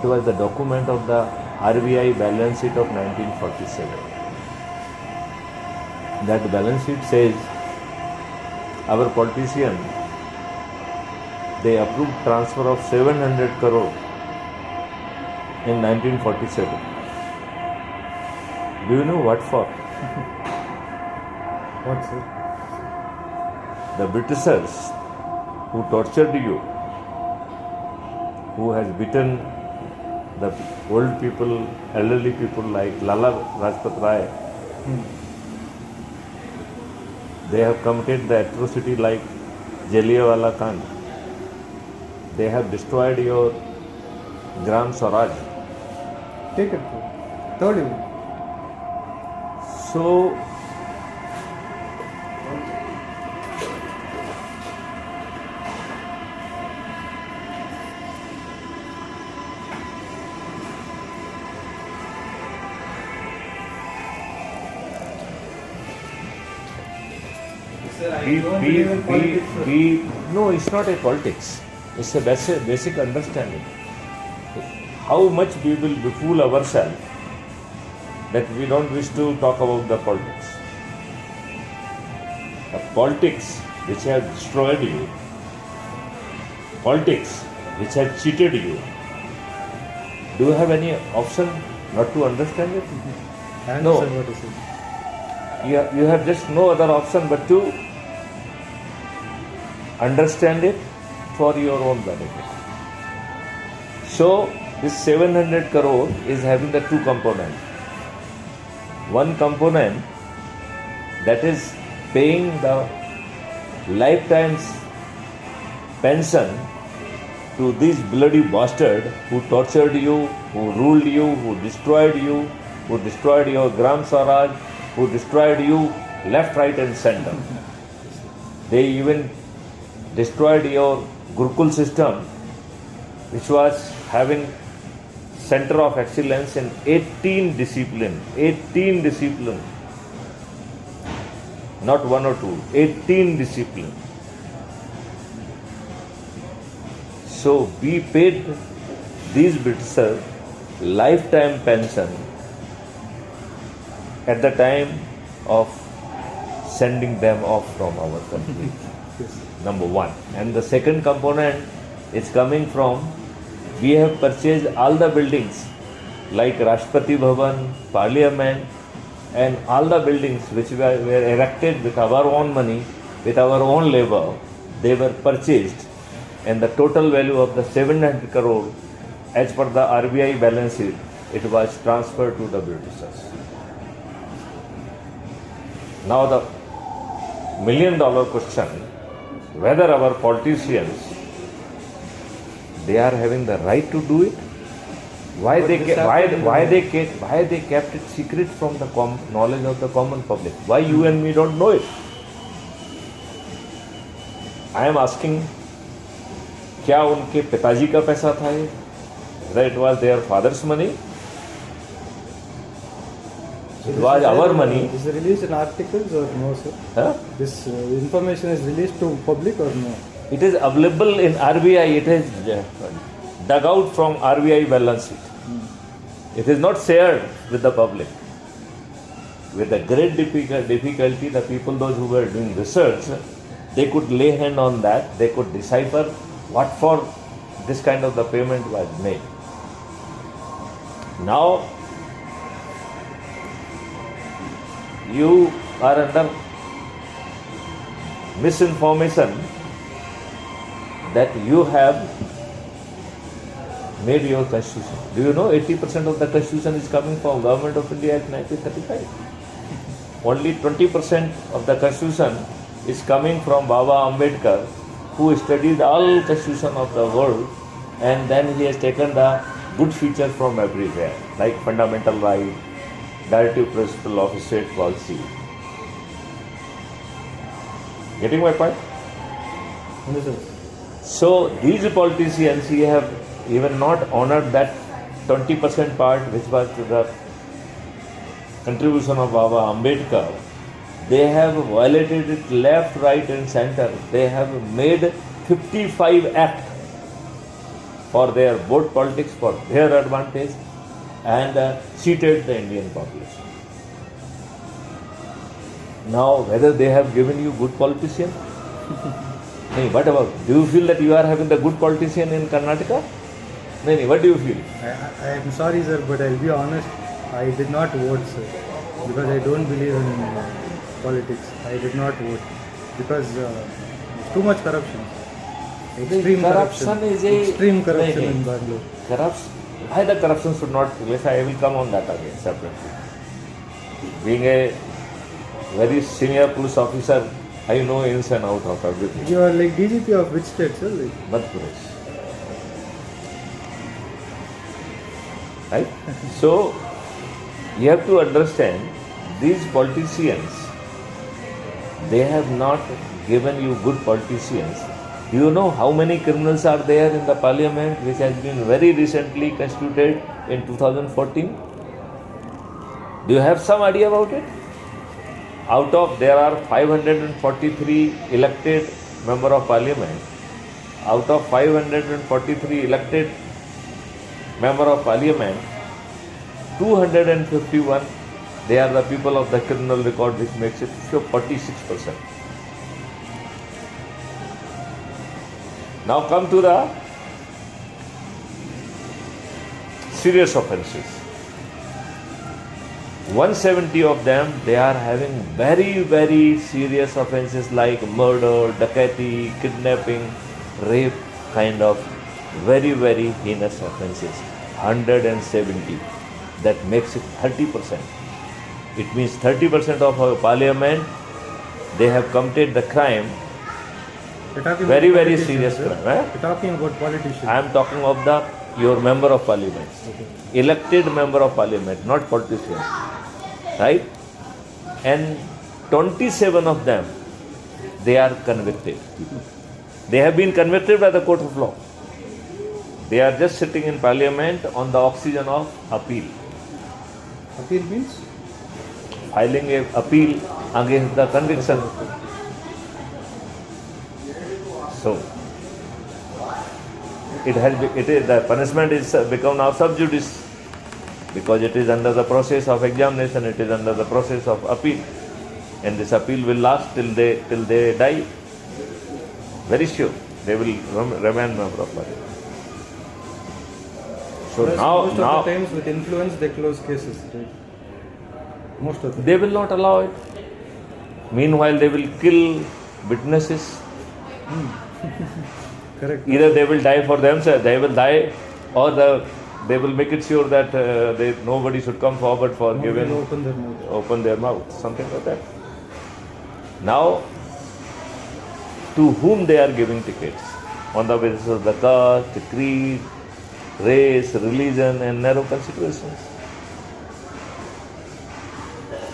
It was the document of the RBI balance sheet of 1947. That balance sheet says our politician, they approved transfer of 700 crore in 1947. Do you know what for? What, sir? The Britishers who tortured you, who has beaten the old people, elderly people like Lala Rajpat Rai, they have committed the atrocity like Jallianwala Kand. They have destroyed your Gram Swaraj. Take it, sir. Told you. So, no, it's not a politics. It's a basic understanding. How much we will befool ourselves that we don't wish to talk about the politics. The politics which have destroyed you, politics which have cheated you, do you have any option not to understand it? I No. understand what you said. You have just no other option but to understand it for your own benefit. So, this 700 crore is having the two components. One component that is paying the lifetime's pension to these bloody bastards who tortured you, who ruled you, who destroyed your Gram Swaraj, who destroyed you left, right and center. They even destroyed your Gurukul system, which was having center of excellence in 18 discipline, not one or two, 18 discipline. So we paid these Britishers lifetime pension at the time of sending them off from our country. Number one. And the second component is coming from, we have purchased all the buildings like Rashtrapati Bhavan, Parliament, and all the buildings which were erected with our own money, with our own labor. They were purchased, and the total value of the 700 crore, as per the RBI balance sheet, it was transferred to the Britishers. Now the $1 million question, whether our politicians, they are having the right to do it? Why they kept it secret from the knowledge of the common public? Why you and me don't know it? I am asking, क्या उनके पिताजी का पैसा था ये? Whether it was their father's money? It was our money. Is it released in articles or no, sir? Huh? This information is released to public or no? It is available in RBI. It is dug out from RBI balance sheet. It is not shared with the public. With a great difficulty, the people, those who were doing research, they could lay hand on that. They could decipher what for this kind of the payment was made. Now, you are under misinformation that you have made your constitution. Do you know 80% of the constitution is coming from Government of India Act 1935? Only 20% of the constitution is coming from Baba Ambedkar, who studied all constitution of the world, and then he has taken the good feature from everywhere, like fundamental right, directive principle of state policy. Getting my point? Understood. So these politicians, he have even not honored that 20% part which was to the contribution of Baba Ambedkar. They have violated it left, right and center. They have made 55 Act for their vote politics, for their advantage, and cheated the Indian population. Now, whether they have given you good politician? No, what about? Do you feel that you are having the good politician in Karnataka? No, what do you feel? I am sorry, sir, but I'll be honest. I did not vote, sir, because I don't believe in politics. I did not vote because too much corruption. Extreme Corruption is a- extreme corruption Nahi. in Bangalore. Corruption. Why the corruption should not? Yes, I will come on that again separately. Being a very senior police officer, I know ins and out of everything. You are like DGP of which state, sir? Like, Madhya Pradesh. Right? So, you have to understand these politicians, they have not given you good politicians. Do you know how many criminals are there in the parliament which has been very recently constituted in 2014? Do you have some idea about it? Out of there are 543 elected member of parliament. Out of 543 elected member of parliament, 251 they are the people of the criminal record, which makes it 46%. Now come to the serious offences. 170 of them, they are having very, very serious offences like murder, dacoity, kidnapping, rape, kind of very, very heinous offences. 170. That makes it 30%. It means 30% of our parliament, they have committed the crime. you're talking Very, about very politicians, serious sir. crime. Eh? You're talking about politicians. I am talking of your member of parliament, Okay. elected member of parliament, not politician, right? And 27 of them, they are convicted. They have been convicted by the court of law. They are just sitting in parliament on the oxygen of appeal, Appeal means? filing a appeal against the conviction. So the punishment is become now sub judice, because it is under the process of examination, it is under the process of appeal, and this appeal will last till they die. Very sure they will remain member of parliament. So Plus, now most of the times with influence they close cases, right? Most of them. they will not allow it. Meanwhile, they will kill witnesses. Correct. Either they will die for themselves, they will die, or they will make it sure that nobody should come forward for Nobody giving will open their mouth. open their mouth, something like that. Now, to whom they are giving tickets? On the basis of the caste, creed, race, religion, and narrow considerations.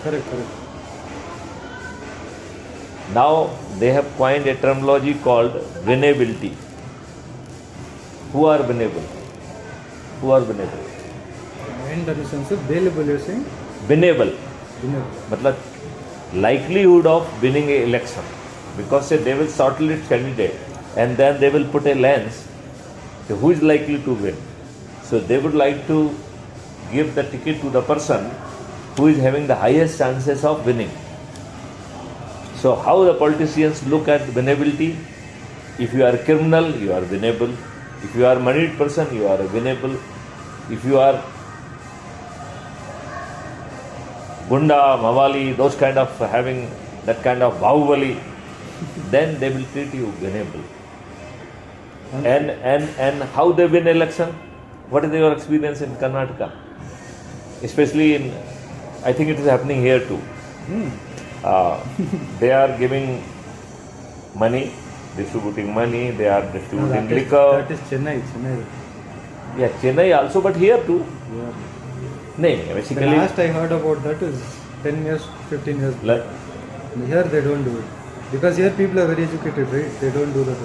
Correct. Now they have coined a terminology called winnability. Who are winnable? Who are winnable? And in the sense of bailable, you're saying? Winnable. Winnable. मतलब likelihood of winning a election, because say they will shortlist candidate and then they will put a lens to who is likely to win. So they would like to give the ticket to the person who is having the highest chances of winning. So how the politicians look at winnability? If you are a criminal, you are winnable. If you are a moneyed person, you are winnable. If you are gunda, mawali, those kind of having that kind of bahubali, then they will treat you winnable. And how they win election? What is your experience in Karnataka? Especially in, I think it is happening here too. They are giving money, distributing money, they are distributing liquor. That is Chennai. Yeah, Chennai also, but here too. Yeah. No, The basically, last I heard about that is 10 years, 15 years back. Here they don't do it. Because here people are very educated, right? They don't do that.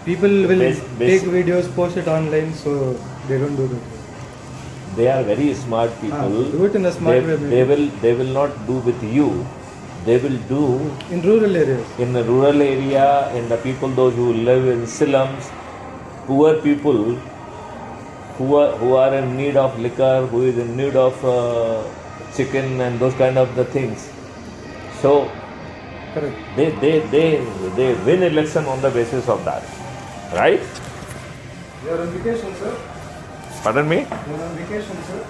People will take videos, post it online, so they don't do that. they are very smart people. Do it in a smart way, maybe. They will not do with you. They will do In rural areas. in the rural area, in the people those who live in slums, poor people who are in need of liquor, who is in need of chicken and those kind of the things. So Correct. they win election on the basis of that, right? You are on vacation, sir. Pardon me? You are on vacation, sir.